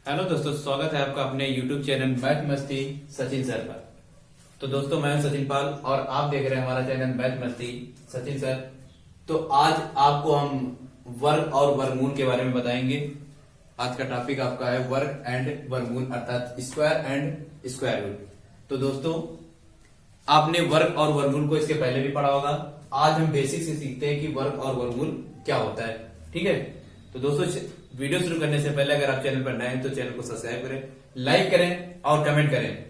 Hello दोस्तों, स्वागत है आपका अपने YouTube चैनल मैथ मस्ती सचिन सर पर। तो दोस्तों, मैं हूं सचिन पाल और आप देख रहे हैं हमारा चैनल मैथ मस्ती सचिन सर। तो आज आपको हम वर्ग और वर्गमूल के बारे में बताएंगे। आज का टॉपिक आपका है वर्ग एंड वर्गमूल, अर्थात स्क्वायर एंड स्क्वायर रूट। तो दोस्तों, आपने वर्ग और वर्गमूल को इसके पहले भी पढ़ा होगा। आज हम बेसिक से सीखते हैं कि वर्ग और वर्गमूल क्या होता है। ठीक है, तो दोस्तों वीडियो शुरू करने से पहले अगर आप चैनल पर नए हैं तो चैनल को सब्सक्राइब करें, लाइक करें और कमेंट करें।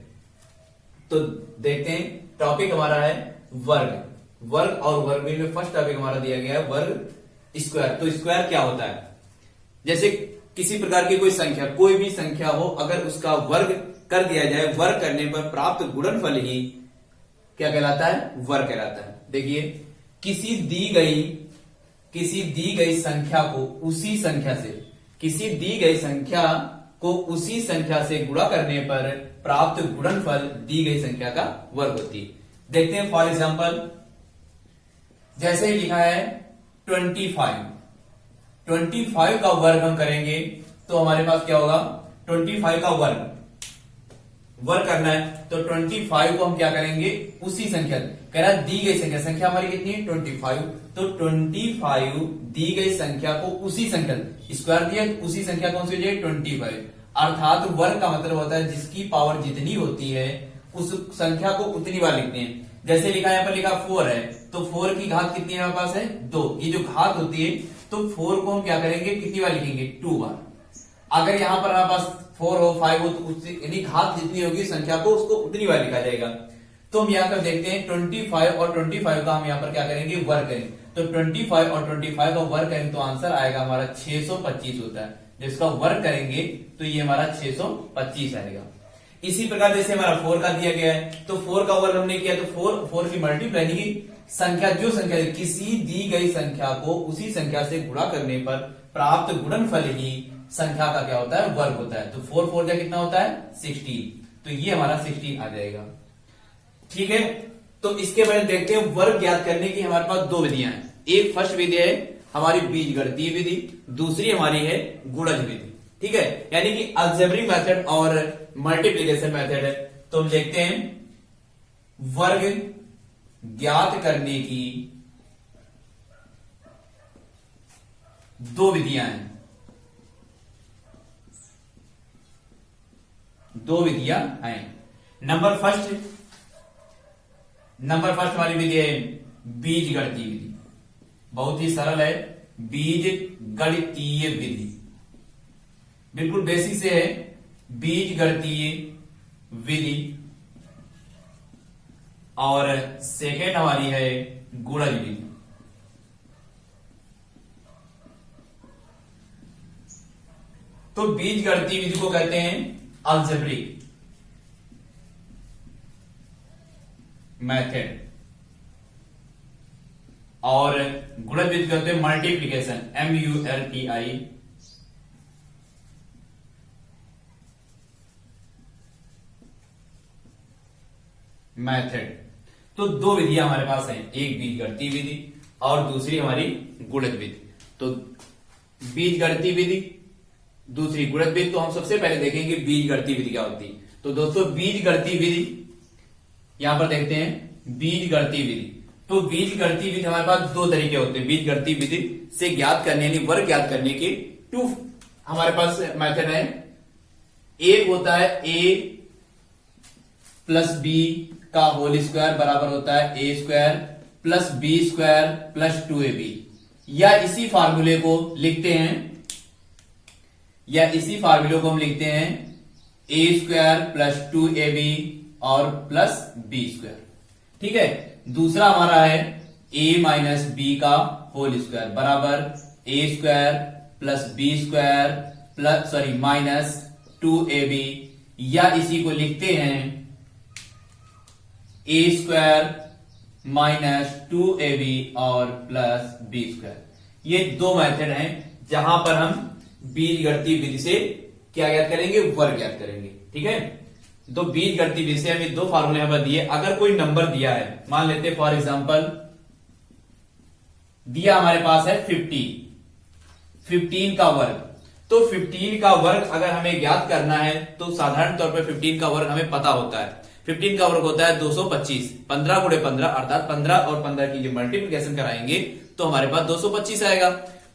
तो देखते हैं, टॉपिक हमारा है वर्ग। वर्ग और वर्गमूल में फर्स्ट टॉपिक हमारा दिया गया है वर्ग स्क्वायर। तो स्क्वायर क्या होता है? जैसे किसी प्रकार की कोई संख्या, कोई भी संख्या हो, अगर उसका वर्ग कर दिया जाए, वर्ग करने पर प्राप्त गुणनफल ही क्या कहलाता है? वर्ग कहलाता है। देखिए, किसी दी गई संख्या को उसी संख्या से, किसी दी गई संख्या को उसी संख्या से गुणा करने पर प्राप्त गुणनफल दी गई संख्या का वर्ग होती है। देखते हैं, फॉर एग्जांपल जैसे ही लिखा है 25। 25 का वर्ग हम करेंगे तो हमारे पास क्या होगा? 25 का वर्ग करना है तो 25 को हम क्या करेंगे? उसी संख्या, कह रहा दी गई संख्या हमारी कितनी है? 25। तो 25 दी गई संख्या को उसी संख्या, स्क्वायर दिया, उसी संख्या कौन सी हो जाएगी? 25। अर्थात वर्ग का मतलब होता है जिसकी पावर जितनी होती है उस संख्या को उतनी बार लिखते हैं। जैसे लिखा यहाँ पर लिखा 4 है, तो 4 की घात कितनी हमारे पास है? 2। ये जो घात होती है, तो 4 को हम क्या करेंगे? कितनी बार लिखेंगे? 2 बार। अगर यहाँ पर हमारे पास 4 हो, 5 हो, तो उससे यानी घात जितनी होगी संख्या को, उसको उतनी बार लिखा जाएगा। तो हम यहाँ पर देखते हैं 25 और 25 का हम यहाँ पर क्या करेंगे? वर्ग करेंगे। तो 25 और 25 का वर्ग करेंगे तो आंसर आएगा हमारा 625 होता है। जिसका वर्ग करेंगे तो ये हमारा 625 आएगा। इसी प्रकार जैसे हमारा 4 का दिया गया है, तो 4 का वर्ग हमने किया तो 4 की मल्टीप्लाई की संख्या, जो संख्या किसी दी गई संख्या को उसी संख्या से गुणा करने पर प्राप्त गुणनफल ही संख्या का क्या होता है? वर्ग होता है। तो 4 4 कितना होता है? 16। तो ये हमारा 16 आ जाएगा। ठीक है, तो इसके बाद देखते हैं वर्ग ज्ञात करने की हमारे पास दो विधियां हैं। एक फर्स्ट विधि है हमारी बीजगणितीय विधि, दूसरी हमारी है गुणज विधि। ठीक है, यानी कि अलजेब्रिक मेथड और मल्टीप्लिकेशन मेथड है। तो हम देखते हैं वर्ग ज्ञात करने की दो विधियां हैं। दो विधियां हैं। नंबर फर्स्ट हमारी विधि है बीजगणितीय विधि। बहुत ही सरल है, बीजगणितीय विधि, बिल्कुल बेसिक से है। बीजगणितीय विधि। और सेकेंड हमारी है गुणज विधि। तो बीजगणितीय विधि को कहते हैं अलजेब्रिक मेथड और गुणज विधि कहते हैं मल्टीप्लिकेशन, MULTI मेथड। तो दो विधियां हमारे पास हैं, एक बीजगणितीय विधि और दूसरी हमारी गुणज विधि। तो बीजगणितीय विधि, दूसरी गुणज विधि। तो हम सबसे पहले देखेंगे बीजगणितीय विधि क्या होती है। तो दोस्तों, बीजगणितीय विधि यहां पर देखते हैं बीजगणितीय विधि। तो बीजगणितीय विधि हमारे पास दो तरीके होते हैं। बीजगणितीय विधि से ज्ञात करने, यानी वर्ग ज्ञात करने के टू हमारे पास मेथड है। एक होता है a प्लस बी का होल स्क्वायर बराबर होता है a square plus B square plus 2ab। या इसी फार्मूले को लिखते हैं, हम लिखते हैं a स्क्वायर प्लस 2ab और प्लस बी स्क्वायर। ठीक है, दूसरा हमारा है a माइनस बी का होल स्क्वायर बराबर a square plus B square plus minus 2ab। या इसी को लिखते हैं a स्क्वायर माइनस 2ab और प्लस बी स्क्वायर। ये दो मेथड हैं जहां पर हम बीजगणितीय विधि से क्या ज्ञात करेंगे? वर्ग ज्ञात करेंगे। ठीक है, तो बीजगणितीय विधि से हमें दो फार्मूले यहां पर दिए। अगर कोई नंबर दिया है, मान लेते फॉर एग्जांपल दिया हमारे पास है 15 का वर्ग, तो 15 का वर्ग अगर हमें ज्ञात करना है तो साधारण तौर पर 15 का वर्ग हमें पता होता है। 15 का वर्ग होता है 225, 15 गुणे 15 अर्थात 15 और 15 की जो मल्टीप्लिकेशन कराएंगे तो हमारे पास 225 आएगा।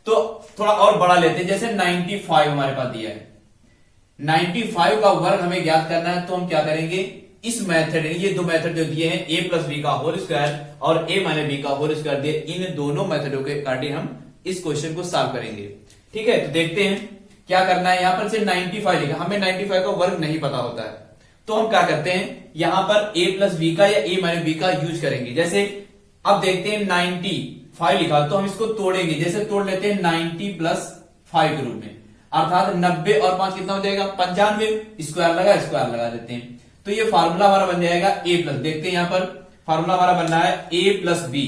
तो थोड़ा और बड़ा लेते हैं, जैसे 95 हमारे पास दिया है, 95 का वर्ग हमें ज्ञात करना है तो हम क्या करेंगे, इस मेथड, ये दो मेथड जो दिए हैं a प्लस बी का होल स्क्वायर और a माइनस बी का होल स्क्वायर दिए, इन दोनों मेथडों के अकॉर्डिंग हम इस क्वेश्चन को सॉल्व करेंगे। ठीक है, तो देखते हैं क्या करना है। यहां पर से 95 लिखा, हमें 95 का वर्ग नहीं पता होता है तो हम क्या करते हैं, यहां पर a प्लस बी का या a माइनस बी का यूज करेंगे। जैसे अब देखते हैं 95 लिखा तो हम इसको तोड़ेंगे, जैसे तोड़ लेते हैं 90 प्लस 5 के रूप में, अर्थात 90 और 5 कितना हो जाएगा 95, स्क्वायर लगा देते हैं। तो ये फार्मूला हमारा बन जाएगा a प्लस, देखते हैं यहां पर फार्मूला हमारा बनना है a प्लस बी।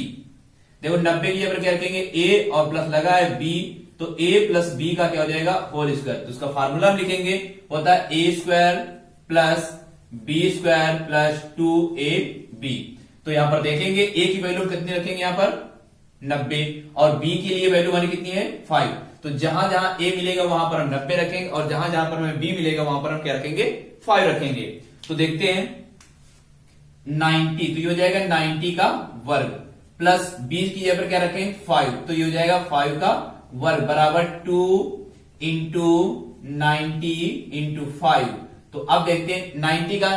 देखो 90 की जगह क्या रखेंगे a और प्लस लगा है b, तो a प्लस बी का क्या हो जाएगा होल स्क्वायर। तो उसका फार्मूला हम लिखेंगे, होता है a square plus B square plus 2ab। तो यहां पर देखेंगे a की वैल्यू कितनी रखेंगे, यहां पर 90, और b के लिए वैल्यू हमारी कितनी है 5। तो जहां जहां a मिलेगा वहां पर हम 90 रखेंगे और जहां जहां पर हमें b मिलेगा वहां पर हम क्या रखेंगे 5 रखेंगे। तो देखते हैं 90, तो ये हो जाएगा 90 का वर्ग प्लस 20 की जगह पर क्या रखें 5, तो ये हो जाएगा 5 का वर्ग बराबर 2 इंटू 90 इंटू 5। तो अब देखते हैं 90 का,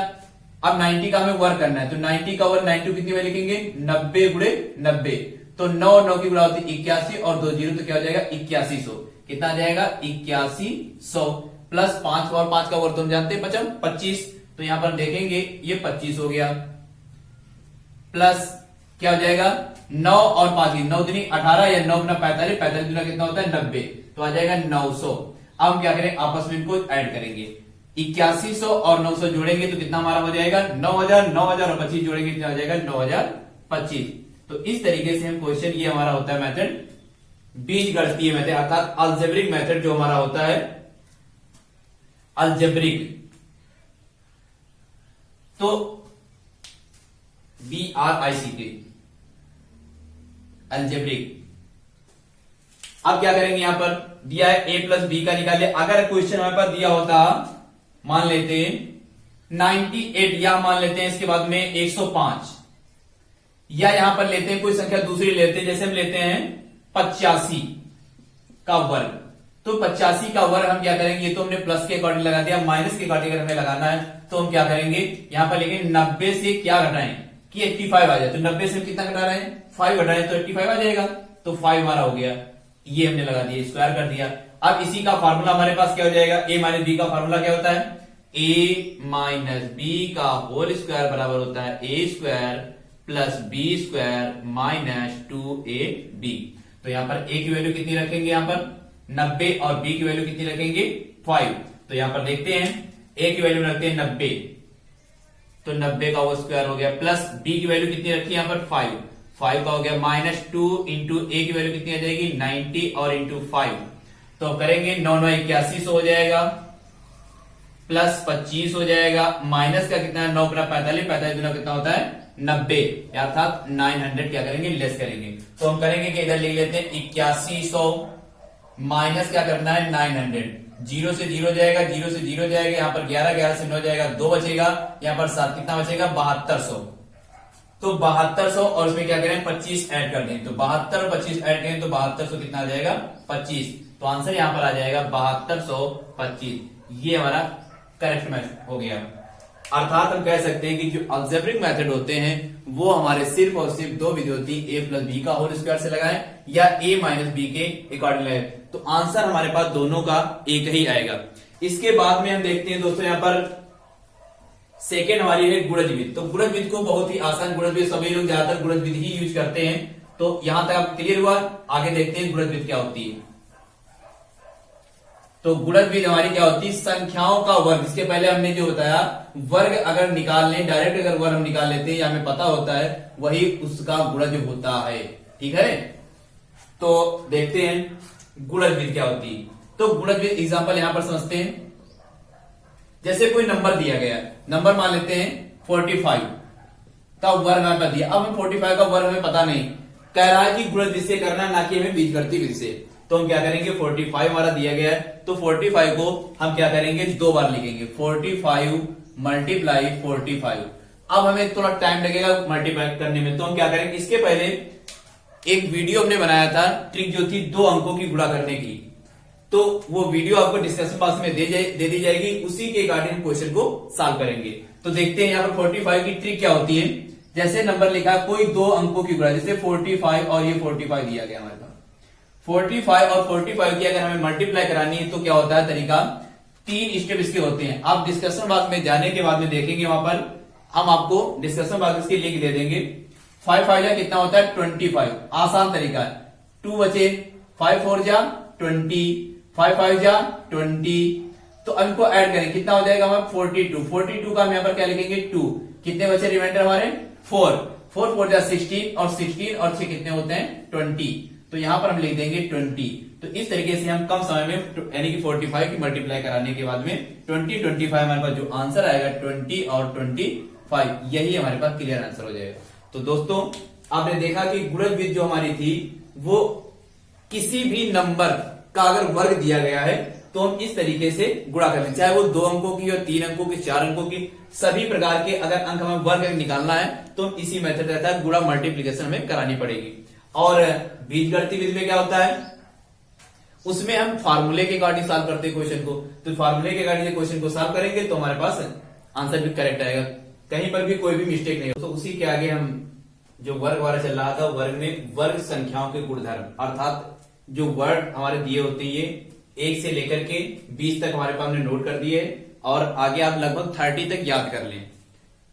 अब 90 का हमें वर्ग करना है तो 90 का वर्ग 90 कितनी में लिखेंगे 90 गुणे 90, तो 9 की गुणा होती 81 और 2 जीरो तो क्या हो जाएगा 8100। कितना आ जाएगा 8100 प्लस 5 और 5 का वर्ग तो हम जानते हैं 25, तो यहां पर देखेंगे ये 25 हो गया, प्लस क्या हो जाएगा 9 और 5 की 9 दूनी 18 या 9 गुना 45, 45 गुना कितना होता है 90, तो आ जाएगा 900। अब हम क्या करें आपस में इनको ऐड करेंगे, 8100 और 900 जोड़ेंगे तो कितना हमारा हो जाएगा 9000, 9000 और 25 जोड़ेंगे कितना हो जाएगा 9025। तो इस तरीके से हम क्वेश्चन, ये हमारा होता है मेथड बीजगणितीय मेथड, अर्थात अलजेब्रिक मेथड जो हमारा होता है अलजेब्रिक, तो BRICK अलजेब्रिक। अब क्या करेंगे, यहां पर दिया है a प्लस बी का निकालिए। अगर क्वेश्चन हमारे पास दिया होता, मान लेते हैं 98 या मान लेते हैं इसके बाद में 105, या यहां पर लेते हैं कोई संख्या दूसरी लेते हैं, जैसे हम लेते हैं 85 का वर्ग, तो 85 का वर्ग हम क्या करेंगे, ये तो हमने प्लस के अकॉर्डिंग लगा दिया, माइनस के अकॉर्डिंग अगर हमें लगाना है तो हम क्या करेंगे, यहां पर लेंगे 90 से क्या घटाएं कि 85 आ जाए, तो 90 से कितना घटा रहे हैं 5 घटा रहे हैं तो 85 आ जाएगा, तो 5 हमारा हो गया, ये हमने लगा दिया, स्क्वायर कर दिया। अब इसी का फार्मूला हमारे पास क्या हो जाएगा, a माइनस बी का फार्मूला क्या होता है, a माइनस बी का होल स्क्वायर बराबर होता है a square plus B square minus 2ab। तो यहां पर a की वैल्यू कितनी रखेंगे, यहां पर 90 और b की वैल्यू कितनी रखेंगे 5। तो यहां पर देखते हैं a की वैल्यू रखते हैं 90, तो 90 का वो स्क्वायर हो गया, प्लस b की वैल्यू कितनी रखी है यहां पर 5 का हो गया, माइनस 2 इंटू a की वैल्यू कितनी आ जाएगी 90 और इंटू 5, तो करेंगे 9 9 81 हो जाएगा, प्लस 25 हो जाएगा, माइनस का कितना है 9 गुना 45, 45 गुना कितना होता है 90, अर्थात 900 क्या करेंगे लेस करेंगे। तो हम करेंगे कि इधर लिख लेते हैं 8100 माइनस क्या करना है 900, 0 से 0 जाएगा, 0 से 0 जाएगा, यहाँ पर 11 11 से 9 जाएगा, 2 बचेगा, यहाँ पर 7 कितना बचेगा 7200, तो 7200 और उसमें क्या करें 25 ऐड कर दें, तो 72 और 25 ऐड करें तो 7200 कितना आ जाएगा 25, तो आंसर यहाँ पर आ जाएगा 7225। ये हमारा करेक्ट मैथ हो गया। अर्थात हम कह सकते हैं कि जो अलजेब्रिक मेथड होते हैं वो हमारे सिर्फ और सिर्फ दो विधि होती है, a प्लस बी का होल स्क्वायर से लगाएं या a माइनस बी के अकॉर्डिंग लगाएं, तो आंसर हमारे पास दोनों का एक ही आएगा। इसके बाद में हम देखते हैं दोस्तों यहाँ पर सेकेंड हमारी है गुणज विधि। तो गुणज विधि को बहुत ही आसान, गुणज विधि सभी लोग ज्यादातर गुणज विधि ही यूज करते हैं, तो यहां तक आप क्लियर हुआ। आगे देखते हैं गुणज विधि क्या होती है। तो गुणज विधि हमारी क्या होती है, संख्याओं का वर्ग। इसके पहले हमने जो बताया वर्ग अगर निकाल लें, डायरेक्ट अगर वर्ग हम निकाल लेते हैं या हमें पता होता है वही उसका गुणज होता है, ठीक है। तो देखते हैं गुणज विधि क्या होती है। तो गुणज विधि एग्जांपल यहां पर समझते हैं। जैसे कोई नंबर दिया गया, नंबर मान लेते हैं 45 का वर्ग हमें पता दिया। अब हमें 45 का वर्ग हमें पता नहीं, कह रहा है कि गुणज विधि से करना, ना कि हमें बीजगणितीय विधि से। तो हम क्या करेंगे 45 हमारा दिया गया है, तो 45 को हम क्या करेंगे 2 बार लिखेंगे, 45 मल्टीप्लाई 45। अब हमें थोड़ा टाइम लगेगा मल्टीप्लाई करने में, तो हम क्या करेंगे, इसके पहले एक वीडियो हमने बनाया था, ट्रिक जो थी 2 अंकों की गुणा करने की, तो वो वीडियो आपको डिस्कशन बॉक्स में दे दी जाएगी, उसी के अकॉर्डिंग क्वेश्चन को सॉल्व करेंगे। तो देखते हैं यहाँ पर 45 की ट्रिक क्या होती है। जैसे नंबर लिखा कोई 2 अंकों की गुणा, जैसे 45 और ये 45 दिया गया हमारे पास, 45 और 45 की अगर हमें मल्टीप्लाई करानी है तो क्या होता है तरीका, 3 स्टेप इसके होते हैं। आप डिस्कशन बॉक्स में जाने के बाद में देखेंगे, वहां पर हम आपको डिस्कशन बॉक्स की लिंक दे देंगे। 5 5 जा कितना होता है 25, आसान तरीका है, 2 बचे, 5 4 जा 20, 5 5 जा 20, तो अब इनको ऐड करें कितना हो जाएगा हमारा 42, 42 का हम यहाँ पर क्या लिखेंगे 2, कितने बचे रिमाइंडर हमारे 4, 4 4 जा 16 और 16 और 6 कितने होते हैं 20, तो यहां पर हम लिख देंगे 20। तो इस तरीके से हम कम समय में यानी कि 45 की मल्टीप्लाई कराने के बाद में 20 25 हमारे पास जो आंसर आएगा 20 और 25, यही हमारे पास क्लियर आंसर हो जाएगा। तो दोस्तों आपने देखा कि गुणज विधि जो हमारी थी वो किसी भी नंबर का अगर वर्ग दिया गया है तो हम इस तरीके से गुणा कर लें, चाहे वो 2 अंकों की और 3 अंकों की 4 अंकों की, सभी प्रकार के अगर अंक हमें वर्ग निकालना है तो हम इसी मेथड रहता है, गुणा मल्टीप्लीकेशन हमें करानी पड़ेगी। और बीजगणित विधि में क्या होता है, उसमें हम फार्मूले के अकॉर्डिंग सॉल्व करते हैं क्वेश्चन को, तो फार्मूले के अकॉर्डिंग क्वेश्चन को सॉल्व करेंगे तो हमारे पास आंसर भी करेक्ट आएगा, कहीं पर भी कोई भी मिस्टेक नहीं हो। तो उसी के आगे हम जो वर्ग वाला चल रहा था, वर्ग में वर्ग संख्याओं के गुणधर्म, अर्थात जो वर्ड हमारे दिए होते हैं ये 1 से लेकर के 20 तक हमारे पास हमने नोट कर दिए, और आगे आप लगभग 30 तक याद कर लें,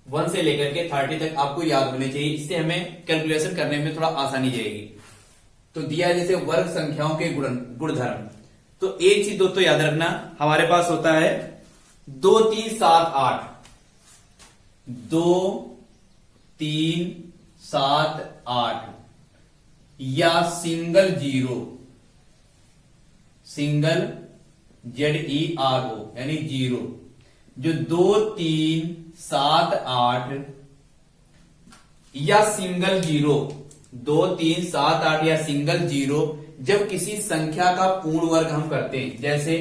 1 से लेकर के 30 तक आपको याद होने चाहिए, इससे हमें कैलकुलेशन करने में थोड़ा आसानी जाएगी। तो दिया जैसे वर्ग संख्याओं के गुणधर्म, तो एक चीज दोस्तों याद रखना, हमारे पास होता है 2 3 7 8, 2 3 7 8 या सिंगल जीरो, सिंगल ZERO यानी जीरो, जो 2 3 7 8 या सिंगल जीरो, 2 3 7 8 या सिंगल जीरो, जब किसी संख्या का पूर्ण वर्ग हम करते हैं, जैसे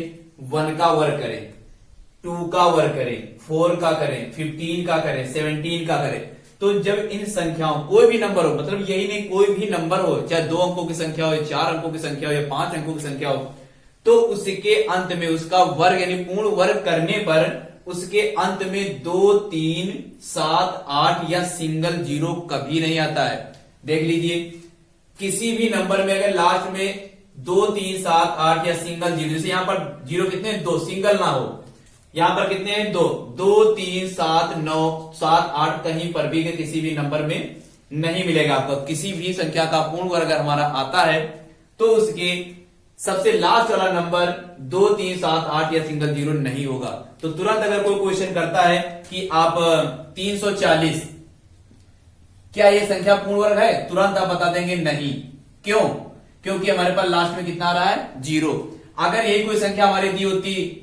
1 का वर्ग करें, 2 का वर्ग करें, 4 का करें, 15 का करें, 17 का करें, तो जब इन संख्याओं कोई भी नंबर हो, मतलब यही नहीं कोई भी नंबर हो, चाहे 2 अंकों की संख्या हो, 4 अंकों की संख्या हो या 5 अंकों की संख्या हो, तो उसके अंत में उसका वर्ग यानी पूर्ण वर्ग करने पर उसके अंत में 2 3 7 8 या सिंगल जीरो कभी नहीं आता है। देख लीजिए किसी भी नंबर में अगर लास्ट में 2 3 7 8 या सिंगल जीरो, जैसे यहां पर जीरो कितने 2, सिंगल ना हो, यहां पर कितने हैं 2, 2 3 7 9 7 8, कहीं पर भी किसी भी नंबर में नहीं मिलेगा आपको। किसी भी संख्या का पूर्ण वर्ग अगर हमारा आता है तो उसके सबसे लास्ट वाला नंबर 2 3 7 8 या सिंगल जीरो नहीं होगा। तो तुरंत अगर कोई क्वेश्चन करता है कि आप 340 क्या ये संख्या पूर्ण वर्ग है, तुरंत आप बता देंगे नहीं। क्यों? क्योंकि हमारे पास लास्ट में कितना आ रहा है जीरो। अगर यही कोई संख्या हमारी दी होती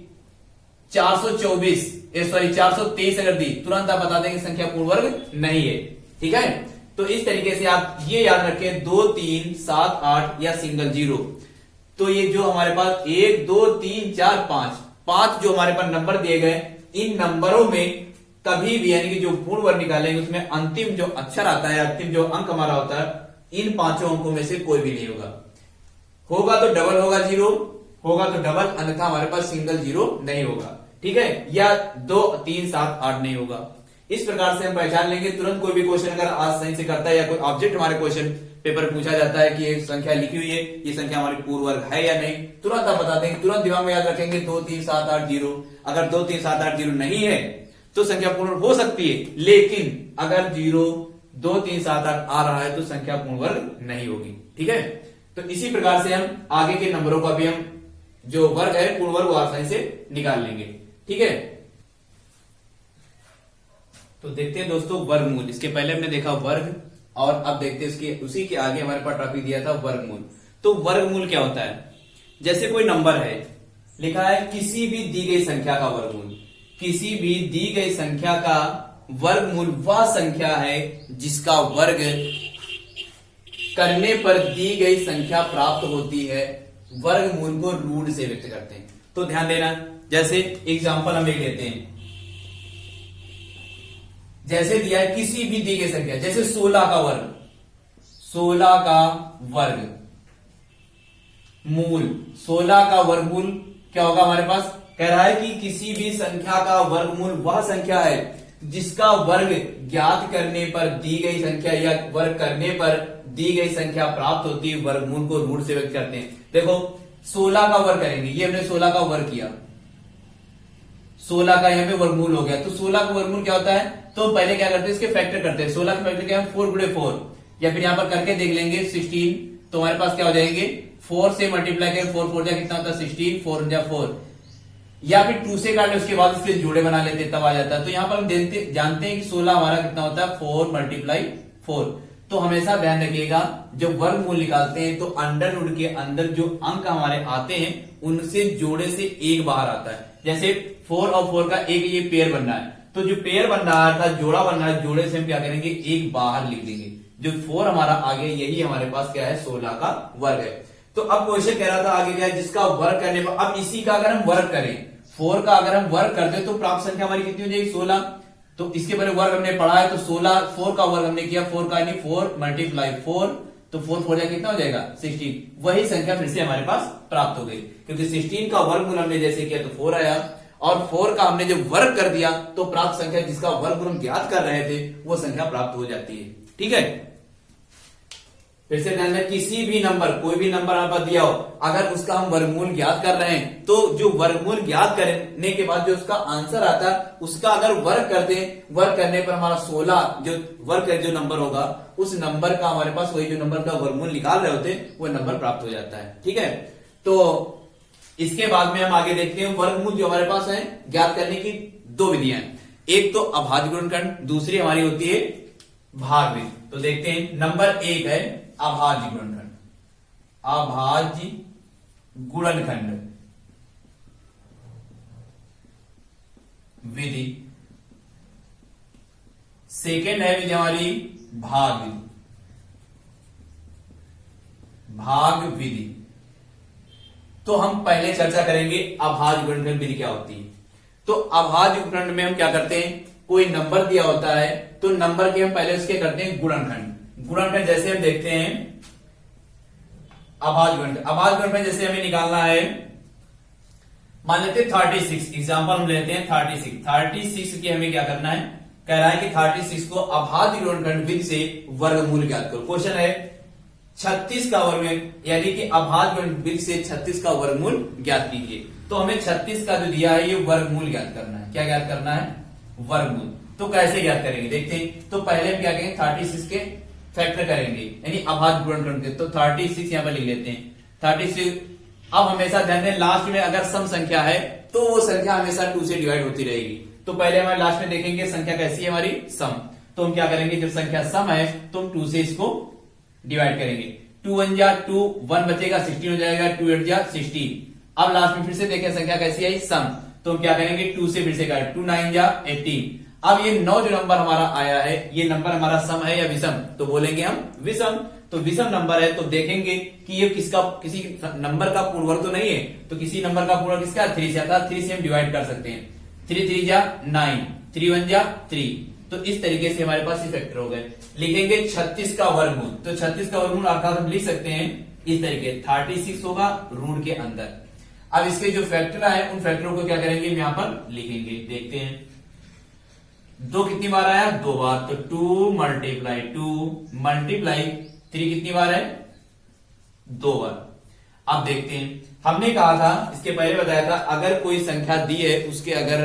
423 अगर दी, तुरंत आप बता देंगे संख्या पूर्ण वर्ग नहीं है। ठीक है, तो इस तरीके से आप ये याद रखें 2 3 7 8 या सिंगल जीरो। तो ये जो हमारे पास 1 2 3 4 5 जो हमारे पास नंबर दिए गए, इन नंबरों में कभी भी यानी कि जो पूर्ण वर्ग निकालेंगे उसमें अंतिम जो अक्षर आता है, अंतिम जो अंक हमारा होता है, इन 5 अंकों में से कोई भी नहीं होगा। होगा तो डबल होगा जीरो, होगा तो डबल, अन्यथा हमारे पास सिंगल जीरो नहीं होगा। ठीक है, या 2 3 7 8 नहीं होगा। इस प्रकार से हम पहचान लेंगे। तुरंत कोई भी क्वेश्चन अगर आज सही से करता है या कोई ऑब्जेक्ट हमारे क्वेश्चन पेपर पूछा जाता है कि ये संख्या लिखी हुई है, ये संख्या हमारी पूर्ण वर्ग है या नहीं, तुरंत आप बता देंगे, तुरंत दिमाग में याद रखेंगे 2 3 7 8 0। अगर 2 3 7 8 0 नहीं है तो संख्या पूर्ण हो सकती है, लेकिन अगर 0 2 3 7 8 आ रहा है तो संख्या पूर्ण वर्ग नहीं होगी। ठीक है, तो इसी प्रकार से हम आगे के नंबरों का भी हम जो वर्ग है पूर्ण वर्ग आसानी से निकाल लेंगे। ठीक है, तो देखते हैं दोस्तों वर्गमूल। इसके पहले हमने देखा वर्ग, और अब देखते हैं उसके उसी के आगे हमारे पास टॉपिक दिया था वर्गमूल। तो वर्गमूल क्या होता है? जैसे कोई नंबर है, लिखा है किसी भी दी गई संख्या का वर्गमूल। किसी भी दी गई संख्या का वर्गमूल वह संख्या है जिसका वर्ग करने पर दी गई संख्या प्राप्त होती है, वर्गमूल को रूट से व्यक्त करते हैं। तो ध्यान देना, जैसे एग्जांपल हम एक लेते हैं, जैसे दिया है किसी भी दी गई संख्या, जैसे 16 का वर्ग, 16 का वर्ग मूल, 16 का वर्गमूल क्या होगा हमारे पास, कह रहा है कि किसी भी संख्या का वर्गमूल वह संख्या है जिसका वर्ग ज्ञात करने पर दी गई संख्या या वर्ग करने पर दी गई संख्या प्राप्त होती है। वर्गमूल को रूट से व्यक्त करते हैं। देखो 16 का वर्ग करेंगे, ये हमने 16 का वर्ग किया, 16 का यहाँ पे वर्गमूल हो गया। तो 16 का वर्गमूल क्या होता है, तो पहले क्या करते हैं, इसके फैक्टर करते हैं। 16 के फैक्टर क्या है, 4 गुणे 4, या फिर यहां पर करके देख लेंगे 16, तो हमारे पास क्या हो जाएंगे, 4 से मल्टीप्लाई करें, 4 4 जा कितना होता है 16, 4 जा 4, या फिर 2 से काट ले, उसके बाद उसके जोड़े बना लेते तब आ जाता है। तो यहां पर हम जानते हैं कि 16 हमारा कितना होता है 4 मल्टीप्लाई 4। तो हमेशा ध्यान रखिएगा जब वर्गमूल निकालते हैं तो अंडर रूट के अंदर जो अंक हमारे आते हैं उनसे जोड़े से एक बाहर आता है। जैसे 4 और 4 का एक ये पेयर बन रहा है, तो जो पेयर बन रहा था, जोड़ा बन रहा है, जोड़े से हम क्या करेंगे, एक बाहर लिख देंगे। जो 4 हमारा आगे, यही हमारे पास क्या है 16 का वर्ग है। तो अब क्वेश्चन कह रहा था आगे क्या है, जिसका वर्ग करने पर, अब इसी का अगर हम वर्ग करें, 4 का अगर हम वर्ग कर दे तो प्राप्त संख्या हमारी कितनी हो जाएगी 16। तो इसके पहले वर्ग हमने पढ़ा है, तो 16, 4 का वर्ग हमने किया, 4 का यानी 4 मल्टीप्लाई 4, तो 4 4 कितना हो जाएगा 16। वही संख्या फिर से हमारे पास प्राप्त हो गई, क्योंकि 16 का वर्गमूल हमने जैसे किया तो 4 आया, और 4 का हमने जब वर्ग कर दिया तो प्राप्त संख्या जिसका वर्गमूल हम ज्ञात कर रहे थे वो संख्या प्राप्त हो जाती है। ठीक है, फिर से ध्यान दें, किसी भी नंबर, कोई भी नंबर आप दिया हो, अगर उसका हम वर्गमूल ज्ञात कर रहे हैं तो जो वर्गमूल ज्ञात करने के बाद जो उसका आंसर आता है उसका अगर वर्ग कर दें, वर्ग करने पर हमारा 16 जो वर्ग का जो नंबर होगा उस नंबर का हमारे पास, वही जो नंबर का वर्गमूल निकाल रहे होते वो नंबर प्राप्त हो जाता है। ठीक है, तो इसके बाद में हम आगे देखते हैं वर्गमूल जो हमारे पास है ज्ञात करने की दो विधियां हैं, एक तो अभाज्य गुणनखंड, दूसरी हमारी होती है भाग विधि। तो देखते हैं, नंबर 1 है अभाज्य गुणनखंड, अभाज्य गुणनखंड विधि। सेकेंड है विधि हमारी भाग विधि, भाग विधि। तो हम पहले चर्चा करेंगे अभाज्य गुणनखंड विधि क्या होती है। तो अभाज्य गुणनखंड में हम क्या करते हैं, कोई नंबर दिया होता है तो नंबर के हम पहले उसके करते हैं गुणनखंड। गुणनखंड जैसे हम देखते हैं अभाज्य गुणनखंड, अभाज्य गुणनखंड जैसे हमें निकालना है, मान लेते हैं 36, एग्जांपल हम लेते हैं 36 की हमें क्या करना है, कह रहा है कि 36 को अभाज्य गुणनखंड विधि से वर्गमूल ज्ञात करो। क्वेश्चन है 36 का वर्गमूल, यानी कि अभाज्य गुणनखंड विधि से 36 का वर्गमूल ज्ञात कीजिए। तो हमें 36 का जो दिया है ये वर्गमूल ज्ञात करना है। क्या ज्ञात करना है, वर्गमूल। तो कैसे ज्ञात करेंगे देखते हैं। तो पहले हम क्या करेंगे, 36 के फैक्टर करेंगे, यानी अभाज्य गुणनखंड के। तो 36 यहां पर लिख लेते हैं 36। अब हमेशा ध्यान दें, लास्ट में अगर सम संख्या है तो वो संख्या हमेशा 2 से डिवाइड होती रहेगी। तो पहले हमारे लास्ट में देखेंगे संख्या कैसी है हमारी, सम। तो हम क्या करेंगे, जब संख्या सम है तो हम 2 से इसको डिवाइड करेंगे। 2 1 जा 2, 1 बचेगा 16 हो जाएगा, 2 8 जा 16। अब लास्ट में फिर से देखें संख्या कैसी आई, सम। तो हम क्या करेंगे, 2 से फिर से काट, 2 9 जा 18। अब ये 9 जो नंबर हमारा आया है, ये नंबर हमारा सम है या विषम, तो बोलेंगे हम विषम। तो विषम नंबर है तो देखेंगे कि ये किसका, किसी नंबर का पूर्ण वर्ग तो नहीं है, तो किसी नंबर का पूर्ण वर्ग किसका 3 से आता है। 3 से हम डिवाइड कर सकते हैं, 3 3 जा 9, 3 1 जा 3। तो इस तरीके से हमारे पास ये फैक्टर हो गए। लिखेंगे 36 का वर्गमूल, तो 36 का वर्गमूल अर्थात हम लिख सकते हैं इस तरीके, 36 होगा रूट के अंदर। अब इसके जो फैक्टर है उन फैक्टरों को क्या करेंगे, हम यहां पर लिखेंगे। देखते हैं 2 कितनी बार आया, 2 बार, तो 2 मल्टीप्लाई 3 कितनी बार है, 2 बार। अब देखते हैं, हमने कहा था इसके पहले बताया था, अगर कोई संख्या दी है उसके अगर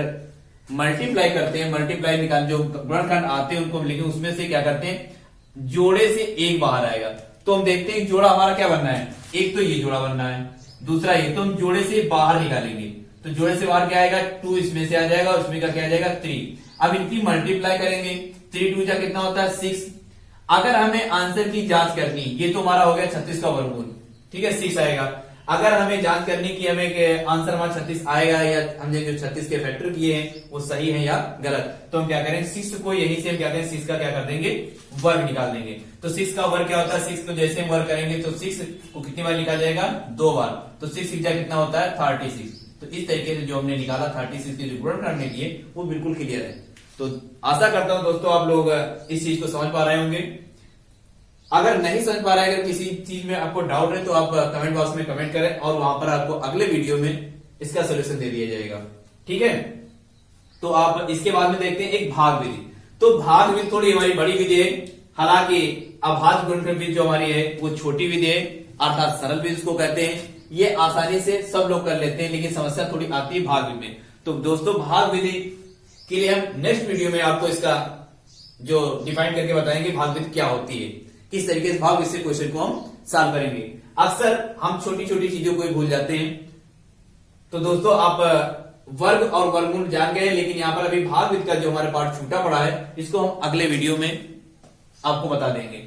मल्टीप्लाई करते हैं, मल्टीप्लाई निकाल जो गुणनखंड आते हैं उनको लिखें, उसमें से क्या करते हैं, जोड़े से एक बाहर आएगा। तो हम देखते हैं जोड़ा हमारा क्या बनना है, एक तो ये जोड़ा बनना है, दूसरा ये, तो हम जोड़े से बाहर निकालेंगे। तो जोड़े से बाहर क्या आएगा, 2 इसमें से आ जाएगा, उसमें का क्या आ जाएगा 3। अब इनकी मल्टीप्लाई करेंगे, 3 2 जा कितना होता है 6। अगर हमें आंसर की जांच करनी, ये तो हमारा हो गया 36 का वर्गमूल, ठीक है 6 आएगा। अगर हमें जांच करनी कि हमें आंसर हमारा 36 आएगा या हमने जो 36 के फैक्टर किए हैं वो सही है या गलत, तो हम क्या करें 6 को यहीं से हम क्या करें 6 का क्या कर देंगे वर्ग निकाल देंगे। तो 6 का वर्ग क्या होता है, 6 को जैसे हम वर्ग करेंगे तो 6 को कितनी बार लिखा जाएगा 2 बार, तो 6 कितना होता है 36। तो इस तरीके से जो हमने निकाला 36 के जो गुणन करने के लिए वो बिल्कुल क्लियर है। तो आशा करता हूं दोस्तों आप लोग इस चीज को समझ पा रहे होंगे। अगर नहीं समझ पा रहे हैं, अगर किसी चीज में आपको डाउट है तो आप कमेंट बॉक्स में कमेंट करें और वहां पर आपको अगले वीडियो में इसका सोल्यूशन दे दिया जाएगा, ठीक है। तो आप इसके बाद में देखते हैं एक भाग विधि। तो भाग विधि थोड़ी हमारी बड़ी विधि है, हालांकि अभाज्य गुणनफल विधि जो हमारी है वो छोटी विधि है, अर्थात सरल विधि इसको कहते हैं। ये आसानी से सब लोग कर लेते हैं, लेकिन समस्या थोड़ी आती है भाग विधि में। तो दोस्तों भाग विधि के लिए हम नेक्स्ट वीडियो में आपको इसका जो डिफाइन करके बताएंगे भाग विधि क्या होती है, किस तरीके से भाग विधि से क्वेश्चन को हम सॉल्व करेंगे। अक्सर हम छोटी छोटी चीजों को ही भूल जाते हैं। तो दोस्तों आप वर्ग और वर्गमूल जान गए, लेकिन यहां पर अभी भाग विधि का जो हमारे पार्ट छूटा पड़ा है इसको हम अगले वीडियो में आपको बता देंगे।